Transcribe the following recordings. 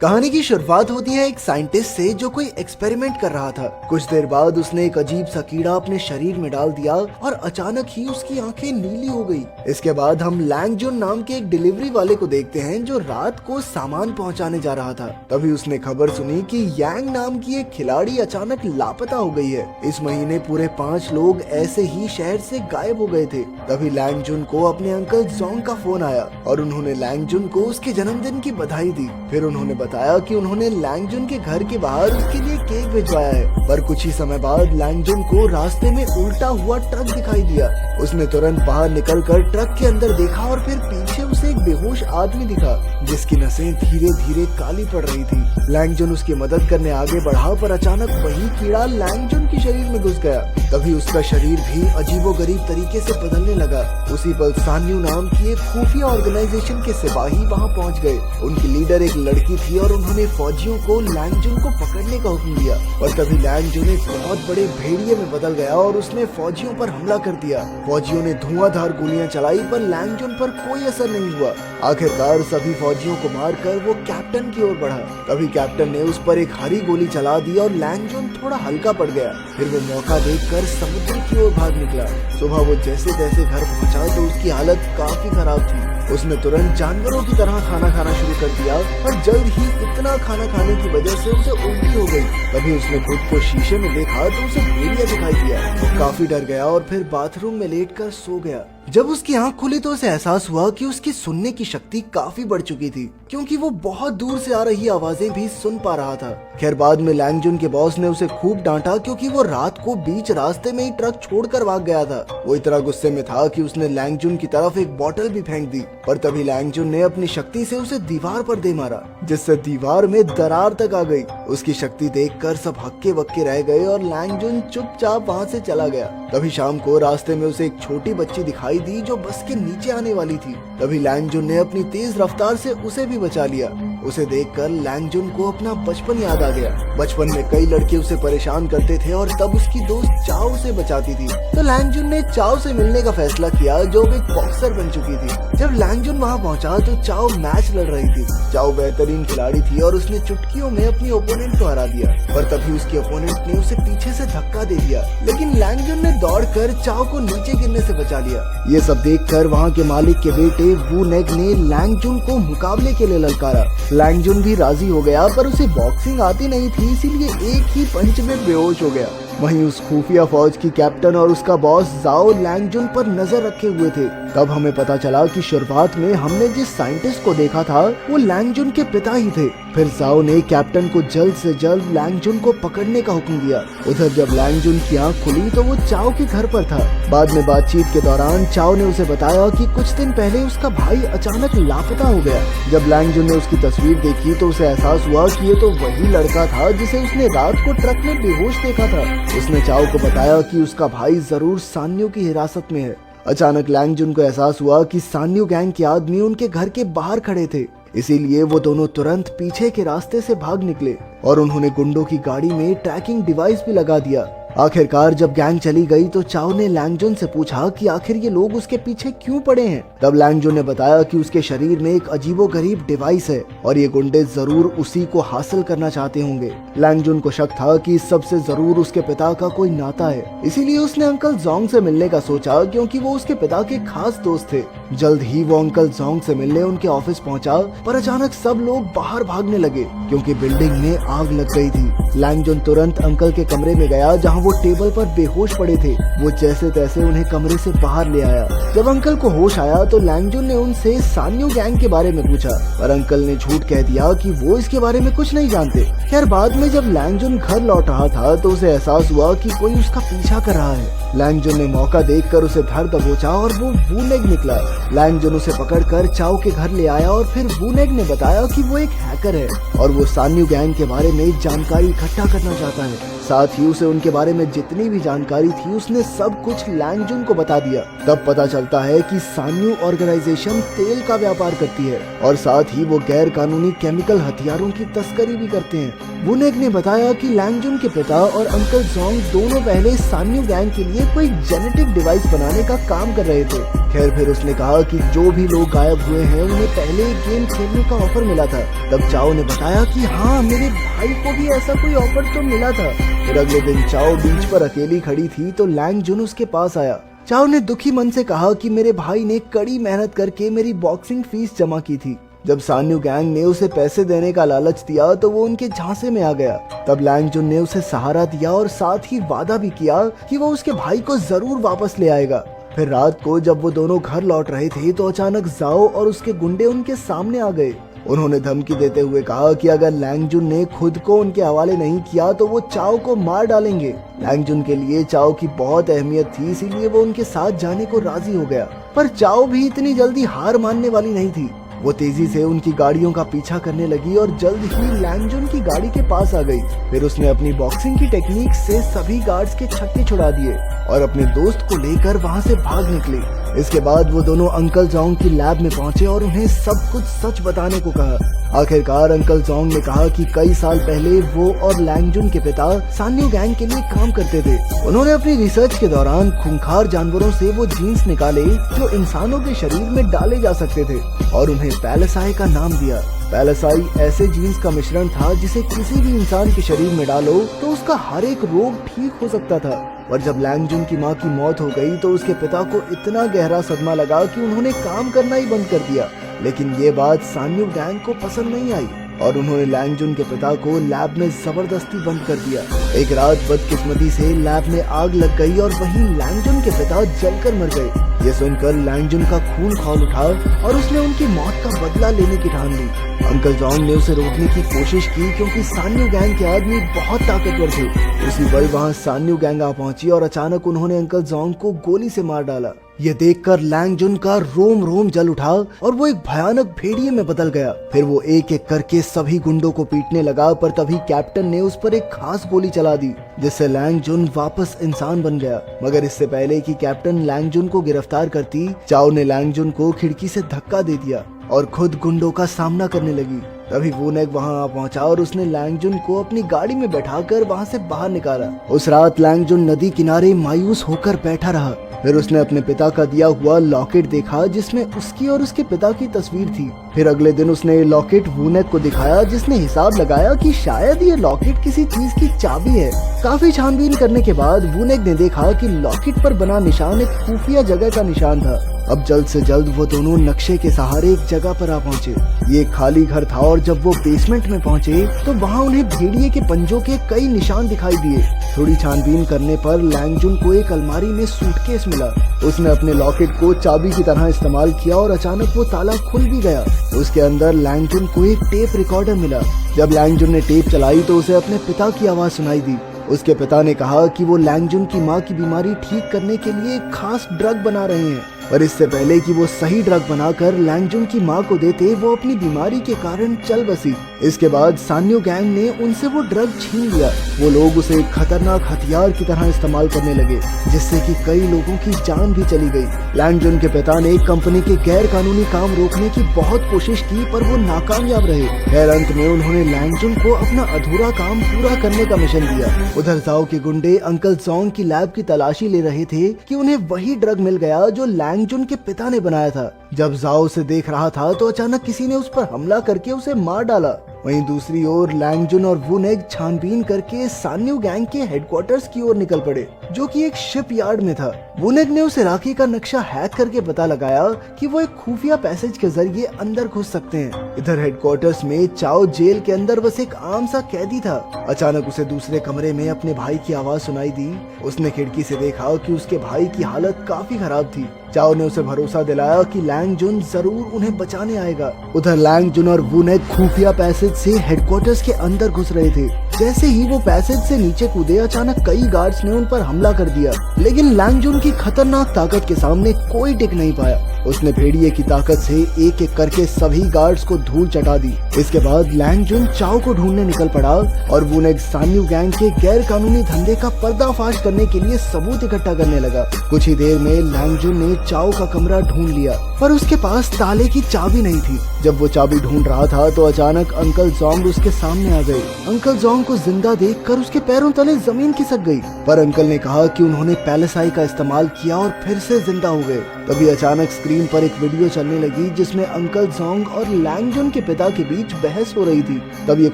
कहानी की शुरुआत होती है एक साइंटिस्ट से जो कोई एक्सपेरिमेंट कर रहा था। कुछ देर बाद उसने एक अजीब सा कीड़ा अपने शरीर में डाल दिया और अचानक ही उसकी आंखें नीली हो गई। इसके बाद हम लैंग जुन नाम के एक डिलीवरी वाले को देखते हैं जो रात को सामान पहुंचाने जा रहा था। तभी उसने खबर सुनी कि यांग नाम की एक खिलाड़ी अचानक लापता हो गई है। इस महीने पूरे 5 लोग ऐसे ही शहर से गायब हो गए थे। तभी लैंग जुन को अपने अंकल जोंग का फोन आया और उन्होंने लैंग जुन को उसके जन्मदिन की बधाई दी। फिर उन्होंने बताया कि उन्होंने लैंग जुन के घर के बाहर उसके लिए केक भिजवाया है। पर कुछ ही समय बाद लैंग जुन को रास्ते में उल्टा हुआ ट्रक दिखाई दिया। उसने तुरंत बाहर निकलकर ट्रक के अंदर देखा और फिर पीछे उसे एक बेहोश आदमी दिखा जिसकी नसें धीरे धीरे काली पड़ रही थी। लैंग जुन उसकी मदद करने आगे बढ़ा पर अचानक वही कीड़ा लैंग जुन के शरीर में घुस गया। तभी उसका शरीर भी अजीबोगरीब तरीके से बदलने लगा। उसी पल सान्यू नाम की एक खुफिया ऑर्गेनाइजेशन के सिपाही वहां पहुंच गए। उनकी लीडर एक लड़की थी और उन्होंने फौजियों को लैंग जुन को पकड़ने का हुक्म दिया। और तभी लैंग जुन एक बहुत बड़े भेड़िए में बदल गया और उसने फौजियों पर हमला कर दिया। फौजियों ने धुआंधार गोलियां चलाई पर लैंग जुन पर कोई असर नहीं हुआ। आखिरकार सभी फौजियों को मारकर वो कैप्टन की ओर बढ़ा। तभी कैप्टन ने उस पर एक हरी गोली चला दी और लैंग जुन थोड़ा हल्का पड़ गया। फिर वो मौका देखकर समुद्र की ओर भाग निकला। सुबह वो जैसे तैसे घर पहुंचा तो उसकी हालत काफी खराब थी। उसने तुरंत जानवरों की तरह खाना खाना शुरू कर दिया और जल्द ही इतना खाना खाने की वजह से उसे उल्टी हो गई। तभी उसने खुद को शीशे में देखा तो उसे भेड़िया दिखाई दिया। वो काफी डर गया और फिर बाथरूम में लेटकर सो गया। जब उसकी आंख खुली तो उसे एहसास हुआ कि उसकी सुनने की शक्ति काफी बढ़ चुकी थी क्योंकि वो बहुत दूर से आ रही आवाजें भी सुन पा रहा था। खैर बाद में लैंग जुन के बॉस ने उसे खूब डांटा क्योंकि वो रात को बीच रास्ते में ही ट्रक छोड़कर भाग गया था। वो इतना गुस्से में था कि उसने लैंग जुन की तरफ एक बोतल भी फेंक दी। पर तभी लैंग जुन ने अपनी शक्ति से उसे दीवार पर दे मारा जिससे दीवार में दरार तक आ गई। उसकी शक्ति देखकर सब हक्के बक्के रह गए और लैंग जुन चुपचाप वहाँ से चला गया। तभी शाम को रास्ते में उसे एक छोटी बच्ची दिखाई दी जो बस के नीचे आने वाली थी। तभी लैंग जुन ने अपनी तेज रफ्तार से उसे भी बचा लिया। उसे देखकर लैंग जुन को अपना बचपन याद आ गया। बचपन में कई लड़के उसे परेशान करते थे और तब उसकी दोस्त चाओ उसे बचाती थी। तो लैंग जुन ने चाओ से मिलने का फैसला किया जो एक बॉक्सर बन चुकी थी। जब लैंग जुन वहाँ पहुँचा तो चाओ मैच लड़ रही थी। चाओ बेहतरीन खिलाड़ी थी और उसने चुटकियों में अपनी ओपोनेंट को हरा दिया। पर तभी उसके ओपोनेंट ने उसे पीछे से धक्का दे दिया लेकिन लैंग जुन ने दौड़कर चाओ को नीचे गिरने से बचा लिया। ये सब देखकर वहाँ के मालिक के बेटे वू नेग ने लैंग जुन को मुकाबले के लिए ललकारा। लैंग जुन भी राजी हो गया पर उसे बॉक्सिंग आती नहीं थी इसीलिए एक ही पंच में बेहोश हो गया। वहीं उस खुफिया फौज की कैप्टन और उसका बॉस जाओ लैंग जुन पर नजर रखे हुए थे। तब हमें पता चला कि शुरुआत में हमने जिस साइंटिस्ट को देखा था वो लैंग जुन के पिता ही थे। फिर जाओ ने कैप्टन को जल्द से जल्द लैंग जुन को पकड़ने का हुक्म दिया। उधर जब लैंग जुन की आंख खुली तो वो चाओ के घर पर था। बाद में बातचीत के दौरान चाओ ने उसे बताया कि कुछ दिन पहले उसका भाई अचानक लापता हो गया। जब लैंग जुन ने उसकी तस्वीर देखी तो उसे एहसास हुआ कि ये तो वही लड़का था जिसे उसने रात को ट्रक में बेहोश देखा था। उसने चाओ को बताया कि उसका भाई जरूर सान्यू की हिरासत में है। अचानक लैंग जुन को एहसास हुआ कि सान्यू गैंग के आदमी उनके घर के बाहर खड़े थे। इसीलिए वो दोनों तुरंत पीछे के रास्ते से भाग निकले और उन्होंने गुंडों की गाड़ी में ट्रैकिंग डिवाइस भी लगा दिया। आखिरकार जब गैंग चली गई तो चाओ ने लैंग जुन से पूछा कि आखिर ये लोग उसके पीछे क्यों पड़े हैं। तब लैंग जुन ने बताया कि उसके शरीर में एक अजीबोगरीब डिवाइस है और ये गुंडे जरूर उसी को हासिल करना चाहते होंगे। लैंग जुन को शक था कि इस सबसे जरूर उसके पिता का कोई नाता है। इसीलिए उसने अंकल जोंग से मिलने का सोचा क्योंकि वो उसके पिता के खास दोस्त थे। जल्द ही वो अंकल जोंग से मिलने उनके ऑफिस पहुंचा पर अचानक सब लोग बाहर भागने लगे क्योंकि बिल्डिंग में आग लग गई थी। लैंग जुन तुरंत अंकल के कमरे में गया जहाँ वो टेबल पर बेहोश पड़े थे। वो जैसे तैसे उन्हें कमरे से बाहर ले आया। जब अंकल को होश आया तो लैंग जुन ने उनसे सान्यू गैंग के बारे में पूछा पर अंकल ने झूठ कह दिया कि वो इसके बारे में कुछ नहीं जानते। खैर बाद में जब लैंग जुन घर लौट रहा था तो उसे एहसास हुआ कि कोई उसका पीछा कर रहा है। लैंग जुन ने मौका देखकर उसे धर दबोचा और वो वू नेग निकला। लैंग जुन उसे पकड़कर चाओ के घर ले आया और फिर वू नेग ने बताया कि वो एक हैकर है और वो सान्यू गैंग के बारे में जानकारी इकट्ठा करना चाहता है। साथ ही उसे उनके बारे में जितनी भी जानकारी थी उसने सब कुछ लैंग जुन को बता दिया। तब पता चलता है कि सान्यू ऑर्गेनाइजेशन तेल का व्यापार करती है और साथ ही वो गैर कानूनी केमिकल हथियारों की तस्करी भी करते हैं। वुनेक ने बताया कि लैंगजुन के पिता और अंकल जोंग दोनों पहले सान्यू गैंग के लिए कोई जेनेटिक डिवाइस बनाने का काम कर रहे थे। खैर फिर उसने कहा कि जो भी लोग गायब हुए हैं उन्हें पहले एक गेम खेलने का ऑफर मिला था। तब चाओ ने बताया कि हाँ, मेरे भाई को भी ऐसा कोई ऑफर तो मिला था। फिर अगले दिन चाओ बीच पर अकेली खड़ी थी तो लैंगजुन उसके पास आया। चाओ ने दुखी मन से कहा कि मेरे भाई ने कड़ी मेहनत करके मेरी बॉक्सिंग फीस जमा की थी। जब सान्यू गैंग ने उसे पैसे देने का लालच दिया तो वो उनके झांसे में आ गया। तब लैंगजुन ने उसे सहारा दिया और साथ ही वादा भी किया कि वो उसके भाई को जरूर वापस ले आएगा। फिर रात को जब वो दोनों घर लौट रहे थे तो अचानक जाओ और उसके गुंडे उनके सामने आ गए। उन्होंने धमकी देते हुए कहा कि अगर लैंगजुन ने खुद को उनके हवाले नहीं किया तो वो चाओ को मार डालेंगे। लैंगजुन के लिए चाओ की बहुत अहमियत थी, इसीलिए वो उनके साथ जाने को राजी हो गया। पर चाओ भी इतनी जल्दी हार मानने वाली नहीं थी। वो तेजी से उनकी गाड़ियों का पीछा करने लगी और जल्द ही लैंगजुन की गाड़ी के पास आ गई। फिर उसने अपनी बॉक्सिंग की टेक्निक से सभी गार्ड्स के छक्के छुड़ा दिए और अपने दोस्त को लेकर वहां से भाग निकली। इसके बाद वो दोनों अंकल जोंग की लैब में पहुंचे और उन्हें सब कुछ सच बताने को कहा। आखिरकार अंकल जोंग ने कहा कि कई साल पहले वो और लैंगजुन के पिता सान्यू गैंग के लिए काम करते थे। उन्होंने अपनी रिसर्च के दौरान खूंखार जानवरों से वो जीन्स निकाले जो इंसानों के शरीर में डाले जा सकते थे और उन्हें पैलेसाई का नाम दिया। पैलेसाई ऐसे जीन्स का मिश्रण था जिसे किसी भी इंसान के शरीर में डालो तो उसका हर एक रोग ठीक हो सकता था। और जब लैंगजुन की मां की मौत हो गई तो उसके पिता को इतना गहरा सदमा लगा कि उन्होंने काम करना ही बंद कर दिया। लेकिन ये बात सान्यू गैंग को पसंद नहीं आई और उन्होंने लैंगजुन के पिता को लैब में जबरदस्ती बंद कर दिया। एक रात बदकिस्मती से लैब में आग लग गई और वहीं लैंगजुन के पिता जलकर मर गए। ये सुनकर लैंगजुन का खून खौल उठा और उसने उनकी मौत का बदला लेने की ठान ली। अंकल जोंग ने उसे रोकने की कोशिश की क्योंकि सान्यू गैंग के आदमी बहुत ताकतवर थे। उसी पल वहाँ सान्यू गैंग आ पहुंची और अचानक उन्होंने अंकल जोंग को गोली से मार डाला। ये देखकर लैंगजुन का रोम रोम जल उठा और वो एक भयानक भेड़िए में बदल गया। फिर वो एक एक करके सभी गुंडों को पीटने लगा, पर तभी कैप्टन ने उस पर एक खास गोली चला दी जिससे लैंगजुन वापस इंसान बन गया। मगर इससे पहले कि कैप्टन लैंगजुन को गिरफ्तार करती, चाओ ने लैंगजुन को खिड़की से धक्का दे दिया और खुद गुंडों का सामना करने लगी। तभी वुनेक वहां आ पहुंचा और उसने लैंगजुन को अपनी गाड़ी में बैठाकर वहां से बाहर निकाला। उस रात लैंगजुन नदी किनारे मायूस होकर बैठा रहा। फिर उसने अपने पिता का दिया हुआ लॉकेट देखा जिसमें उसकी और उसके पिता की तस्वीर थी। फिर अगले दिन उसने ये लॉकेट वुनेक को दिखाया जिसने हिसाब लगाया कि शायद ये लॉकेट किसी चीज की चाबी है। काफी छानबीन करने के बाद वुनेक ने देखा कि लॉकेट पर बना निशान एक खुफिया जगह का निशान था। अब जल्द से जल्द वो दोनों नक्शे के सहारे एक जगह पर आ पहुंचे। ये खाली घर था और जब वो बेसमेंट में पहुंचे तो वहाँ उन्हें भेड़िए के पंजों के कई निशान दिखाई दिए। थोड़ी छानबीन करने पर लैंगजुन को एक अलमारी में सूटकेस मिला। उसने अपने लॉकेट को चाबी की तरह इस्तेमाल किया और अचानक वो ताला खुल भी गया। उसके अंदर लैंगजुन को एक टेप रिकॉर्डर मिला। जब लैंगजुन ने टेप चलाई तो उसे अपने पिता की आवाज सुनाई दी। उसके पिता ने कहा कि वो लैंगजुन की मां की बीमारी ठीक करने के लिए एक खास ड्रग बना रहे हैं, पर इससे पहले कि वो सही ड्रग बनाकर लैंगजुन की मां को देते, वो अपनी बीमारी के कारण चल बसी। इसके बाद सान्यू गैंग ने उनसे वो ड्रग छीन लिया। वो लोग उसे एक खतरनाक हथियार की तरह इस्तेमाल करने लगे जिससे कि कई लोगों की जान भी चली गई। लैंगजुन के पिता ने कंपनी के गैर कानूनी काम रोकने की बहुत कोशिश की पर वो नाकामयाब रहे। खैर अंत में उन्होंने लैंगजुन को अपना अधूरा काम पूरा करने का मिशन दिया। उधर जाओ के गुंडे अंकल जोंग की लैब की तलाशी ले रहे थे कि उन्हें वही ड्रग मिल गया जो लैंगजुन के पिता ने बनाया था। जब जाओ उसे देख रहा था तो अचानक किसी ने उस पर हमला करके उसे मार डाला। वहीं दूसरी ओर लैंगजुन और वुनेक छानबीन करके सान्यू गैंग के हेडक्वार्टर्स की ओर निकल पड़े जो कि एक शिप यार्ड में था। वुनेक ने उस इलाके का नक्शा हैक करके पता लगाया कि वो एक खुफिया पैसेज के जरिए अंदर घुस सकते हैं। इधर हेडक्वार्टर्स में चाओ जेल के अंदर बस एक आम सा कैदी था। अचानक उसे दूसरे कमरे में अपने भाई की आवाज सुनाई दी। उसने खिड़की से देखा कि उसके भाई की हालत काफी खराब थी। चाओ ने उसे भरोसा दिलाया कि लैंगजुन जरूर उन्हें बचाने आएगा। उधर लैंगजुन और वुनेक खुफिया पैसेज से हेडक्वार्टर्स के अंदर घुस रहे थे। जैसे ही वो पैसेज से नीचे कूदे, अचानक कई गार्ड्स ने उन पर हमला कर दिया, लेकिन लैंगजुन की खतरनाक ताकत के सामने कोई टिक नहीं पाया। उसने भेड़िए की ताकत से एक एक करके सभी गार्ड्स को धूल चटा दी। इसके बाद लैंग जुन चाओ को ढूंढने निकल पड़ा और वूनेग सान्यू गैंग के गैर कानूनी धंधे का पर्दाफाश करने के लिए सबूत इकट्ठा करने लगा। कुछ ही देर में लैंग जुन ने चाओ का कमरा ढूंढ लिया, पर उसके पास ताले की चाबी नहीं थी। जब वो चाबी ढूंढ रहा था तो अचानक अंकल जोंग उसके सामने आ गए। अंकल जोंग को जिंदा देखकर उसके पैरों तले जमीन खिसक गई, पर अंकल ने कहा कि उन्होंने पैलेसाई का इस्तेमाल किया और फिर से जिंदा हो गए। तभी अचानक स्क्रीन पर एक वीडियो चलने लगी जिसमें अंकल जोंग और लैंग जुन के पिता के बीच बहस हो रही थी। तब ये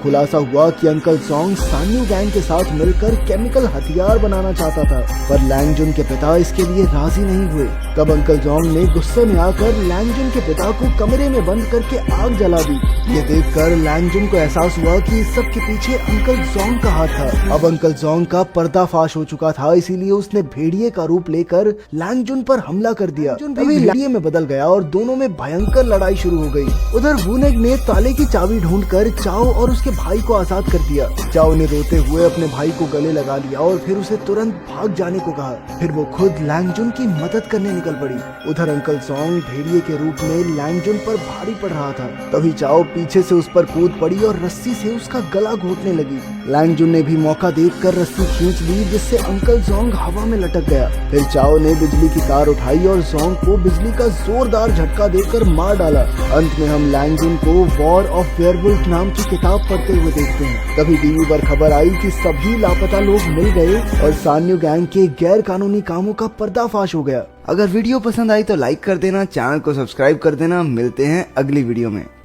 खुलासा हुआ कि अंकल जोंग सान्यू गैंग के साथ मिलकर केमिकल हथियार बनाना चाहता था, पर लैंग जुन के पिता इसके लिए राजी नहीं हुए। तब अंकल जोंग ने गुस्से में आकर लैंग जुन के पिता को कमरे में बंद करके आग जला दी। ये देखकर लैंग जुन को एहसास हुआ कि इस सब के पीछे अंकल जोंग का हाथ था। अब अंकल जोंग का पर्दाफाश हो चुका था, इसीलिए उसने भेड़िए का रूप लेकर लैंग जुन पर हमला कर दिया। तभी भेड़िए में बदल गया और दोनों में भयंकर लड़ाई शुरू हो गई। उधर वूनेग ने ताले की चाबी ढूंढकर चाओ और उसके भाई को आजाद कर दिया। चाओ ने रोते हुए अपने भाई को गले लगा लिया और फिर उसे तुरंत भाग जाने को कहा। फिर वो खुद लैंग जुन की मदद करने निकल पड़ी। उधर अंकल जोंग भेड़िए के रूप में लैंग जुन पर भारी पड़ रहा था। तभी चाओ पीछे से उस पर कूद पड़ी और रस्सी से उसका गला घोटने लगी। लैंग जुन ने भी मौका देखकर रस्सी खींच ली, जिससे अंकल जोंग हवा में लटक गया। फिर चाओ ने बिजली की तार उठाई और जोंग को बिजली का जोरदार झटका देकर मार डाला। अंत में हम लैंग जुन को वॉर ऑफ वेयरवुल्फ नाम की किताब पढ़ते हुए देखते हैं। तभी टीवी पर खबर आई कि सभी लापता लोग मिल गए और सान्यू गैंग के गैर कानूनी कामों का पर्दाफाश हो गया। अगर वीडियो पसंद आई तो लाइक कर देना, चैनल को सब्सक्राइब कर देना। मिलते हैं अगली वीडियो में।